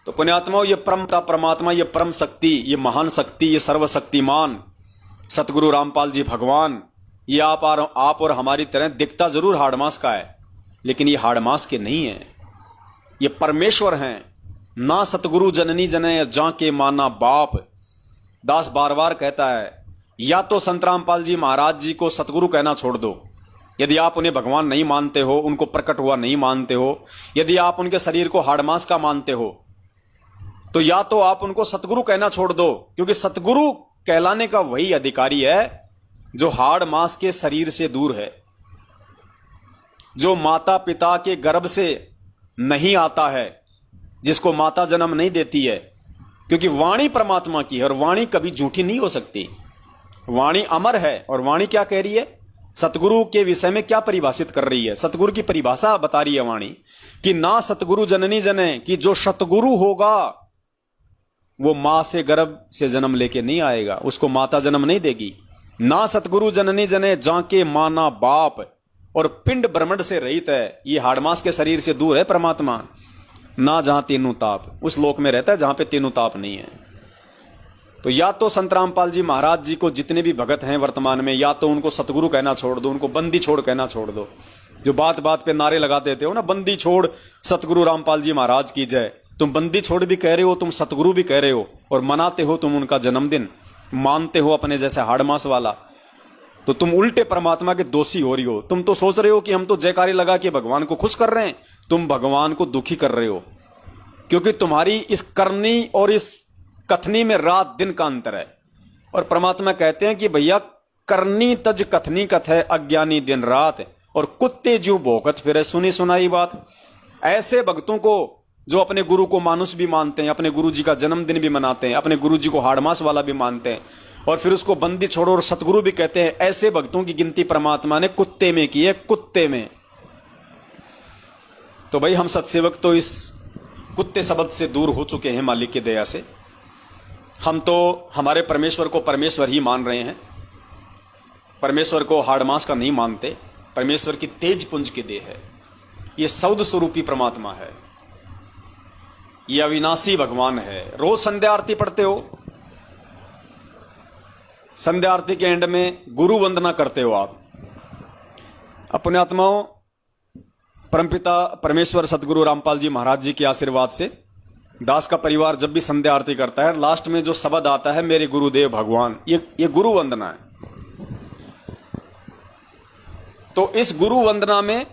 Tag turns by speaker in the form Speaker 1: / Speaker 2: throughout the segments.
Speaker 1: तो पुण्यात्माओं, ये परमता परमात्मा, ये परम शक्ति, ये महान शक्ति, ये सर्वशक्तिमान सतगुरु रामपाल जी भगवान, ये आप और हमारी तरह दिखता जरूर हाड़मास का है, लेकिन ये हाड़मास के नहीं है। ये परमेश्वर हैं। ना सतगुरु जननी जने जाके माना बाप। दास बार बार कहता है, या तो संत रामपाल जी महाराज जी को सतगुरु कहना छोड़ दो, यदि आप उन्हें भगवान नहीं मानते हो, उनको प्रकट हुआ नहीं मानते हो, यदि आप उनके शरीर को हाड़मास का मानते हो, तो या तो आप उनको सतगुरु कहना छोड़ दो, क्योंकि सतगुरु कहलाने का वही अधिकारी है जो हाड़ मांस के शरीर से दूर है, जो माता पिता के गर्भ से नहीं आता है, जिसको माता जन्म नहीं देती है, क्योंकि वाणी परमात्मा की है और वाणी कभी झूठी नहीं हो सकती। वाणी अमर है। और वाणी क्या कह रही है? सतगुरु के विषय में क्या परिभाषित कर रही है? सतगुरु की परिभाषा बता रही है वाणी कि ना सतगुरु जननी जने, कि जो सतगुरु होगा वो मां से गर्भ से जन्म लेके नहीं आएगा, उसको माता जन्म नहीं देगी। ना सतगुरु जननी जने जाके माना बाप, और पिंड ब्रह्मंड से रहित है, ये हाड़मास के शरीर से दूर है परमात्मा। ना जहां तीनों ताप, उस लोक में रहता है जहां पे तीनों ताप नहीं है। तो या तो संत रामपाल जी महाराज जी को जितने भी भगत हैं वर्तमान में, या तो उनको सतगुरु कहना छोड़ दो, उनको बंदी छोड़ कहना छोड़ दो। जो बात बात पे नारे लगा देते हो ना, बंदी छोड़ सतगुरु रामपाल जी महाराज की जय, तुम बंदी छोड़ भी कह रहे हो, तुम सतगुरु भी कह रहे हो, और मनाते हो तुम उनका जन्मदिन, मानते हो अपने जैसे हाड़मास वाला, तो तुम उल्टे परमात्मा के दोषी हो रही हो। तुम तो सोच रहे हो कि हम तो जयकारी लगा के भगवान को खुश कर रहे हैं, तुम भगवान को दुखी कर रहे हो, क्योंकि तुम्हारी इस करनी और इस कथनी में रात दिन का अंतर है। और परमात्मा कहते हैं कि भैया करनी तज कथनी कथ है, अज्ञानी दिन रात, और कुत्ते जीव भोकत फिरे सुनी सुनाई बात। ऐसे भक्तों को जो अपने गुरु को मानुष भी मानते हैं, अपने गुरु जी का जन्मदिन भी मनाते हैं, अपने गुरु जी को हाड़मास वाला भी मानते हैं, और फिर उसको बंदी छोड़ो और सतगुरु भी कहते हैं, ऐसे भक्तों की गिनती परमात्मा ने कुत्ते में की है, कुत्ते में। तो भाई हम सत्सेवक तो इस कुत्ते शब्द से दूर हो चुके हैं मालिक की दया से। हम तो हमारे परमेश्वर को परमेश्वर ही मान रहे हैं, परमेश्वर को हाड़मास का नहीं मानते। परमेश्वर की तेज पुंज की देह है, ये सौद स्वरूपी परमात्मा है, ये अविनाशी भगवान है। रोज संध्या आरती पढ़ते हो, संध्या आरती के एंड में गुरु वंदना करते हो आप। अपने आत्माओं, परमपिता परमेश्वर सतगुरु रामपाल जी महाराज जी के आशीर्वाद से दास का परिवार जब भी संध्या आरती करता है, लास्ट में जो शब्द आता है मेरे गुरुदेव भगवान, ये गुरु वंदना है। तो इस गुरु वंदना में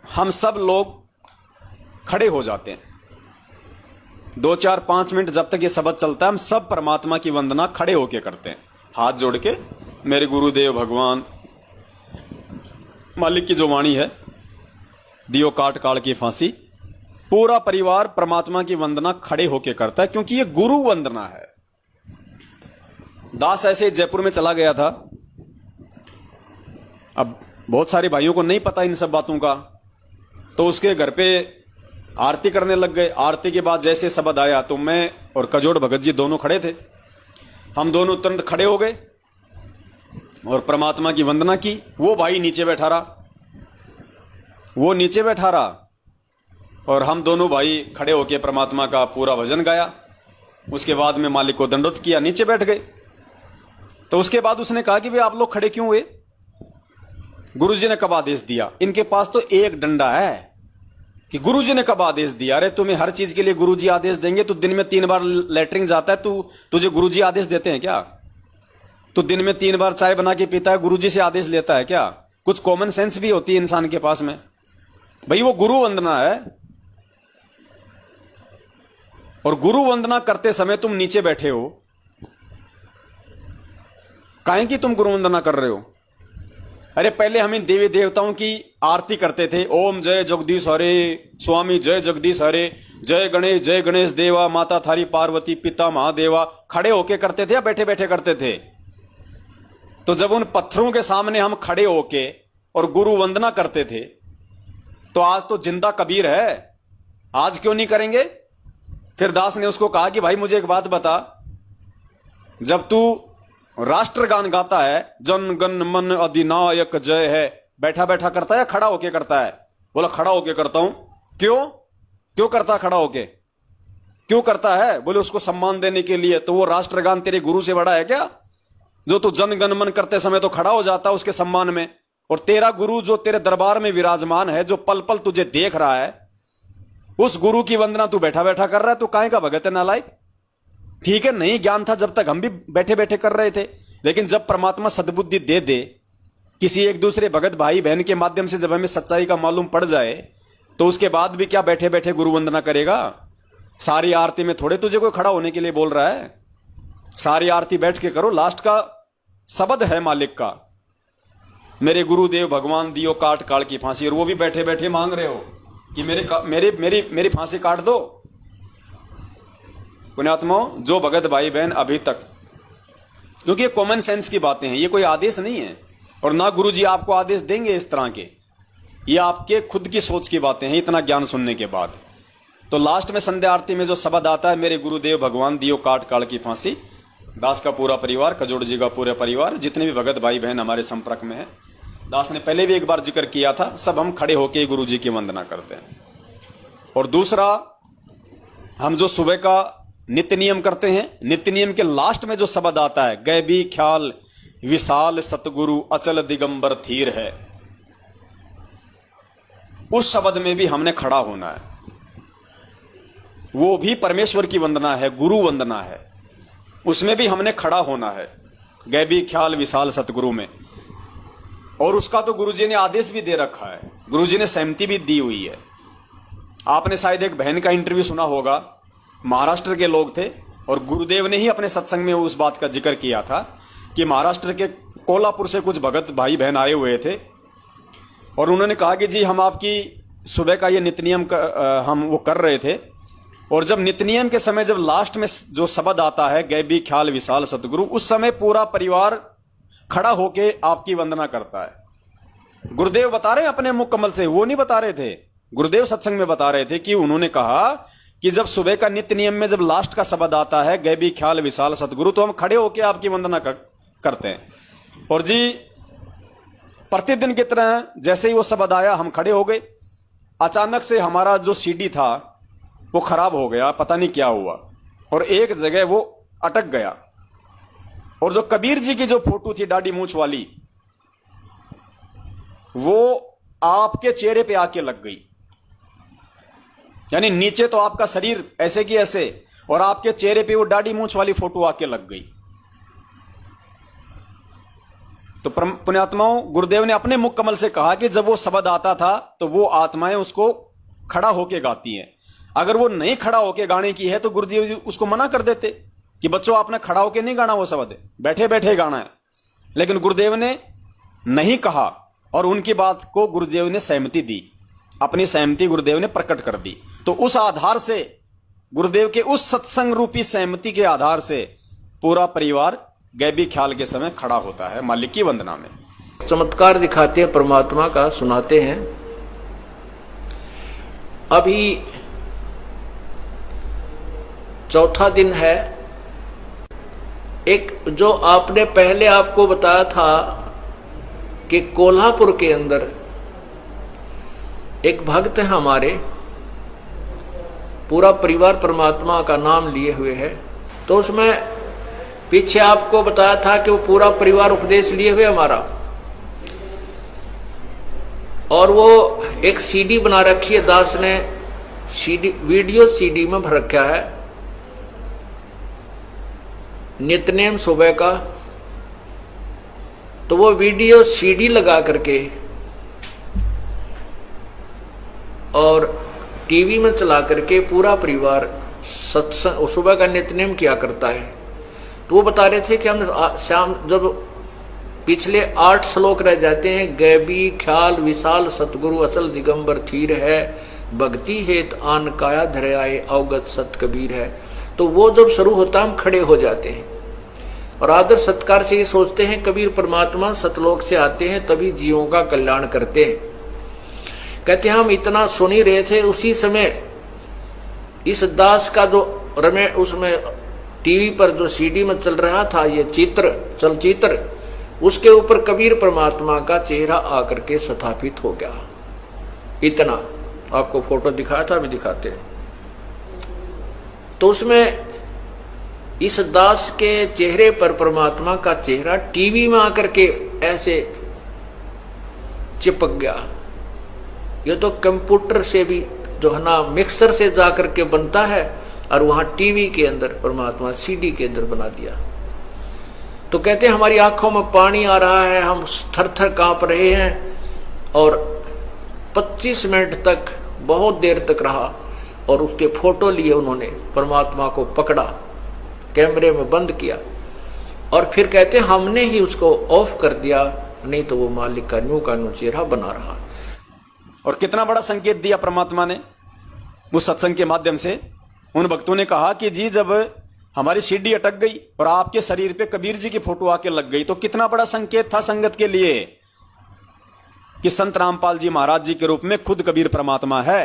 Speaker 1: हम सब लोग खड़े हो जाते हैं। 2 4 5 मिनट जब तक ये शब्द चलता है, हम सब परमात्मा की वंदना खड़े होके करते हैं, हाथ जोड़ के, मेरे गुरुदेव भगवान। मालिक की जो वाणी है, दियो काट काल की फांसी, पूरा परिवार परमात्मा की वंदना खड़े होके करता है, क्योंकि ये गुरु वंदना है। दास ऐसे जयपुर में चला गया था। अब बहुत सारे भाइयों को नहीं पता इन सब बातों का, तो उसके घर पे आरती करने लग गए। आरती के बाद जैसे शब्द आया तो मैं और कजोड़ भगत जी दोनों खड़े थे। हम दोनों तुरंत खड़े हो गए और परमात्मा की वंदना की। वो भाई नीचे बैठा रहा, वो नीचे बैठा रहा, और हम दोनों भाई खड़े होकर परमात्मा का पूरा भजन गाया। उसके बाद में मालिक को दंडोत किया, नीचे बैठ गए। तो उसके बाद उसने कहा कि भाई आप लोग खड़े क्यों हुए? गुरुजी ने कब आदेश दिया? इनके पास तो एक डंडा है कि गुरुजी ने कब आदेश दिया। अरे तुम्हें हर चीज के लिए गुरुजी आदेश देंगे? तो दिन में 3 बार लेटरिन जाता है, तुझे गुरुजी आदेश देते हैं क्या? तो दिन में 3 बार चाय बना के पीता है, गुरुजी से आदेश लेता है क्या? कुछ कॉमन सेंस भी होती है इंसान के पास में। भाई वो गुरु वंदना है, और गुरु वंदना करते समय तुम नीचे बैठे हो, काहे कि तुम गुरु वंदना कर रहे हो? अरे पहले हम इन देवी देवताओं की आरती करते थे, ओम जय जगदीश हरे, स्वामी जय जगदीश हरे, जय गणेश देवा, माता थारी पार्वती, पिता महादेवा, खड़े होके करते थे या बैठे बैठे करते थे? तो जब उन पत्थरों के सामने हम खड़े होके और गुरु वंदना करते थे, तो आज तो जिंदा कबीर है, आज क्यों नहीं करेंगे? फिर दास ने उसको कहा कि भाई मुझे एक बात बता, जब तू राष्ट्रगान गाता है, जन गण मन अधिनायक जय है, बैठा बैठा करता है या खड़ा होके करता है? बोला खड़ा होके करता हूं। क्यों करता खड़ा होके? क्यों करता है? बोले उसको सम्मान देने के लिए। तो वो राष्ट्रगान तेरे गुरु से बड़ा है क्या, जो तू जन गण मन करते समय तो खड़ा हो जाता उसके सम्मान में? और तेरा गुरु जो तेरे दरबार में विराजमान है, जो पल पल तुझे देख रहा है, उस गुरु की वंदना तू बैठा बैठा कर रहा है, तो काहे का भगत है नालायक? ठीक है, नहीं ज्ञान था जब तक हम भी बैठे बैठे कर रहे थे, लेकिन जब परमात्मा सद्बुद्धि दे दे, किसी एक दूसरे भगत भाई बहन के माध्यम से जब हमें सच्चाई का मालूम पड़ जाए, तो उसके बाद भी क्या बैठे बैठे गुरु वंदना करेगा? सारी आरती में थोड़े तुझे कोई खड़ा होने के लिए बोल रहा है। सारी आरती बैठ के करो, लास्ट का शब्द है मालिक का, मेरे गुरुदेव भगवान दियो काट काल की फांसी, और वो भी बैठे बैठे मांग रहे हो कि मेरी फांसी काट दो। पुण्यात्माओं, जो भगत भाई बहन अभी तक, क्योंकि ये कॉमन सेंस की बातें हैं, ये कोई आदेश नहीं है, और ना गुरु जी आपको आदेश देंगे इस तरह के, ये आपके खुद की सोच की बातें हैं इतना ज्ञान सुनने के बाद। तो लास्ट में संध्या आरती में जो शब्द आता है, मेरे गुरुदेव भगवान दियो काट काल की फांसी, दास का पूरा परिवार, कजोड़ जी का पूरा परिवार, जितने भी भगत भाई बहन हमारे संपर्क में है, दास ने पहले भी एक बार जिक्र किया था, सब हम खड़े होकर गुरु जी की वंदना करते हैं। और दूसरा, हम जो सुबह का नित्य नियम करते हैं, नित्य नियम के लास्ट में जो शब्द आता है, गैबी ख्याल विशाल सतगुरु अचल दिगंबर थीर है, उस शब्द में भी हमने खड़ा होना है। वो भी परमेश्वर की वंदना है, गुरु वंदना है, उसमें भी हमने खड़ा होना है, गैबी ख्याल विशाल सतगुरु में। और उसका तो गुरुजी ने आदेश भी दे रखा है, गुरुजी ने सहमति भी दी हुई है। आपने शायद एक बहन का इंटरव्यू सुना होगा, महाराष्ट्र के लोग थे, और गुरुदेव ने ही अपने सत्संग में उस बात का जिक्र किया था कि महाराष्ट्र के कोल्हापुर से कुछ भगत भाई बहन आए हुए थे, और उन्होंने कहा कि जी हम आपकी सुबह का ये नित्य नियम हम वो कर रहे थे, और जब नित्य नियम के समय जब लास्ट में जो शब्द आता है, गैबी ख्याल विशाल सतगुरु, उस समय पूरा परिवार खड़ा होके आपकी वंदना करता है। गुरुदेव बता रहे हैं अपने मुख कमल से, वो नहीं बता रहे थे, गुरुदेव सत्संग में बता रहे थे कि उन्होंने कहा कि जब सुबह का नित्य नियम में जब लास्ट का शब्द आता है, गैबी ख्याल विशाल सतगुरु, तो हम खड़े होके आपकी वंदना करते हैं। और जी प्रतिदिन की तरह जैसे ही वो शब्द आया, हम खड़े हो गए। अचानक से हमारा जो सीडी था वो खराब हो गया, पता नहीं क्या हुआ, और एक जगह वो अटक गया, और जो कबीर जी की जो फोटो थी दाढ़ी मूंछ वाली, वो आपके चेहरे पे आके लग गई। यानी नीचे तो आपका शरीर ऐसे की ऐसे, और आपके चेहरे पे वो दाढ़ी मूंछ वाली फोटो आके लग गई। तो पुण्यात्माओं, गुरुदेव ने अपने मुख कमल से कहा कि जब वो शब्द आता था तो वो आत्माएं उसको खड़ा होके गाती हैं। अगर वो नहीं खड़ा होके गाने की है तो गुरुदेव जी उसको मना कर देते कि बच्चों आपने खड़ा होके नहीं गाना, वो शब्द बैठे बैठे गाना है। लेकिन गुरुदेव ने नहीं कहा, और उनकी बात को गुरुदेव ने सहमति दी, अपनी सहमति गुरुदेव ने प्रकट कर दी। तो उस आधार से, गुरुदेव के उस सत्संग रूपी सहमति के आधार से पूरा परिवार गैबी ख्याल के समय खड़ा होता है मालिक की वंदना में।
Speaker 2: चमत्कार दिखाते हैं, परमात्मा का सुनाते हैं। अभी चौथा दिन है। एक जो आपने पहले आपको बताया था कि कोल्हापुर के अंदर एक भक्त है हमारे, पूरा परिवार परमात्मा का नाम लिए हुए है, तो उसमें पीछे आपको बताया था कि वो पूरा परिवार उपदेश लिए हुए हमारा, और वो एक सीडी बना रखी है, दास ने सीडी, वीडियो सीडी में भर रखा है, नित्यनेम सुबह का। तो वो वीडियो सीडी लगा करके और टीवी में चला करके पूरा परिवार सत्संग सुबह का नित्यनेम किया करता है। तो वो बता रहे थे कि हम शाम जब पिछले 8 श्लोक रह जाते हैं, गैबी ख्याल विशाल सतगुरु अचल दिगंबर थीर है, भक्ति हेत आन काया धरे आए अवगत सत कबीर है। तो वो जब शुरू होता हम खड़े हो जाते हैं और आदर सत्कार से ये सोचते हैं कबीर परमात्मा सतलोक से आते हैं तभी जीवों का कल्याण करते हैं। कहते हैं हम इतना सुन ही रहे थे, उसी समय इस दास का जो रमेश उसमें टीवी पर जो सीडी में चल रहा था ये चलचित्र, उसके ऊपर कबीर परमात्मा का चेहरा आकर के स्थापित हो गया। इतना आपको फोटो दिखाया था, अभी दिखाते हैं। तो उसमें इस दास के चेहरे पर परमात्मा का चेहरा टीवी में आकर के ऐसे चिपक गया। ये तो कंप्यूटर से भी जो है ना मिक्सर से जाकर के बनता है, और वहां टीवी के अंदर परमात्मा सीडी के अंदर बना दिया। तो कहते हैं हमारी आंखों में पानी आ रहा है, हम थर थर कांप रहे हैं, और 25 मिनट तक बहुत देर तक रहा, और उसके फोटो लिए उन्होंने, परमात्मा को पकड़ा, कैमरे में बंद किया, और फिर कहते हैं हमने ही उसको ऑफ कर दिया, नहीं तो वो मालिक का न्यू चेहरा बना रहा।
Speaker 1: और कितना बड़ा संकेत दिया परमात्मा ने उस सत्संग के माध्यम से। उन भक्तों ने कहा कि जी जब हमारी सीढ़ी अटक गई और आपके शरीर पे कबीर जी की फोटो आके लग गई, तो कितना बड़ा संकेत था संगत के लिए कि संत रामपाल जी महाराज जी के रूप में खुद कबीर परमात्मा है।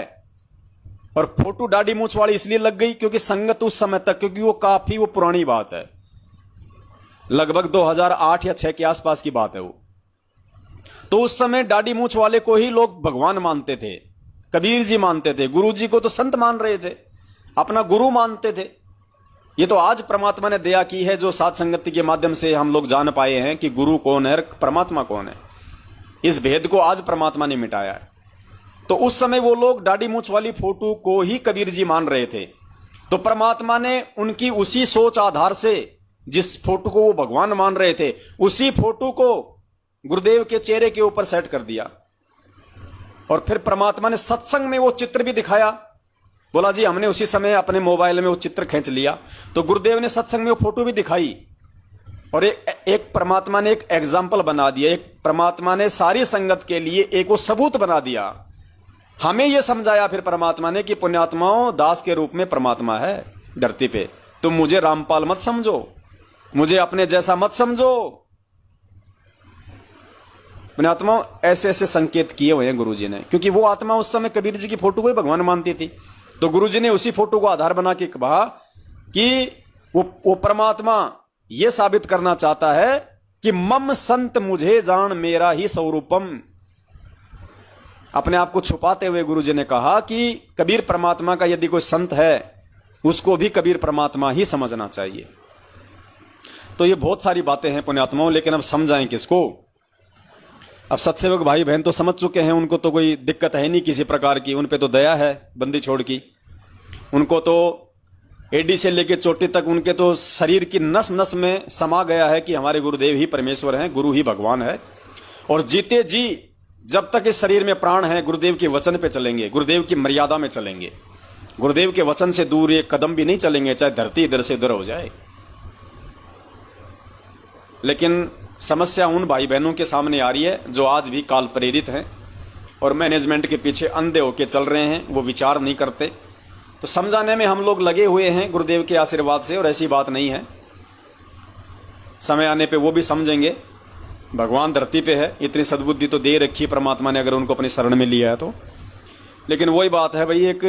Speaker 1: और फोटो दाढ़ी मूछ वाली इसलिए लग गई क्योंकि संगत उस समय तक, क्योंकि वो काफी वो पुरानी बात है, लगभग 2008 या 6 के आसपास की बात है वो। तो उस समय दाढ़ी मूछ वाले को ही लोग भगवान मानते थे, कबीर जी मानते थे, गुरु जी को तो संत मान रहे थे, अपना गुरु मानते थे। ये तो आज परमात्मा ने दया की है, जो साध संगति के माध्यम से हम लोग जान पाए हैं कि गुरु कौन है, परमात्मा कौन है। इस भेद को आज परमात्मा ने मिटाया है। तो उस समय वो लोग दाढ़ी मूछ वाली फोटो को ही कबीर जी मान रहे थे। तो परमात्मा ने उनकी उसी सोच आधार से, जिस फोटो को वो भगवान मान रहे थे, उसी फोटो को गुरुदेव के चेहरे के ऊपर सेट कर दिया। और फिर परमात्मा ने सत्संग में वो चित्र भी दिखाया। बोला जी हमने उसी समय अपने मोबाइल में वो चित्र खींच लिया, तो गुरुदेव ने सत्संग में वो फोटो भी दिखाई। और एक परमात्मा ने एक एग्जाम्पल बना दिया, एक परमात्मा ने सारी संगत के लिए एक वो सबूत बना दिया। हमें यह समझाया फिर परमात्मा ने कि पुण्यात्माओं, दास के रूप में परमात्मा है धरती पे, तुम मुझे रामपाल मत समझो, मुझे अपने जैसा मत समझो। पुण्यात्माओं, ऐसे ऐसे संकेत किए हुए हैं गुरुजी ने, क्योंकि वो आत्मा उस समय कबीर जी की फोटो को ही भगवान मानती थी। तो गुरुजी ने उसी फोटो को आधार बना के कहा कि वो परमात्मा ये साबित करना चाहता है कि मम संत मुझे जान मेरा ही स्वरूपम। अपने आप को छुपाते हुए गुरुजी ने कहा कि कबीर परमात्मा का यदि कोई संत है, उसको भी कबीर परमात्मा ही समझना चाहिए। तो ये बहुत सारी बातें हैं पुण्यात्माओं, लेकिन अब समझाएं किसको। अब सत्सेवक भाई बहन तो समझ चुके हैं, उनको तो कोई दिक्कत है नहीं किसी प्रकार की, उन पे तो दया है बंदी छोड़ की। उनको तो एडी से लेकर चोटी तक उनके तो शरीर की नस नस में समा गया है कि हमारे गुरुदेव ही परमेश्वर हैं, गुरु ही भगवान है। और जीते जी जब तक इस शरीर में प्राण है, गुरुदेव के वचन पे चलेंगे, गुरुदेव की मर्यादा में चलेंगे, गुरुदेव के वचन से दूर एक कदम भी नहीं चलेंगे, चाहे धरती इधर से उधर हो जाए। लेकिन समस्या उन भाई बहनों के सामने आ रही है जो आज भी काल प्रेरित हैं और मैनेजमेंट के पीछे अंधे होके चल रहे हैं, वो विचार नहीं करते। तो समझाने में हम लोग लगे हुए हैं गुरुदेव के आशीर्वाद से, और ऐसी बात नहीं है, समय आने पे वो भी समझेंगे। भगवान धरती पे है, इतनी सद्बुद्धि तो दे रखी परमात्मा ने, अगर उनको अपनी शरण में लिया है तो। लेकिन वही बात है भाई, एक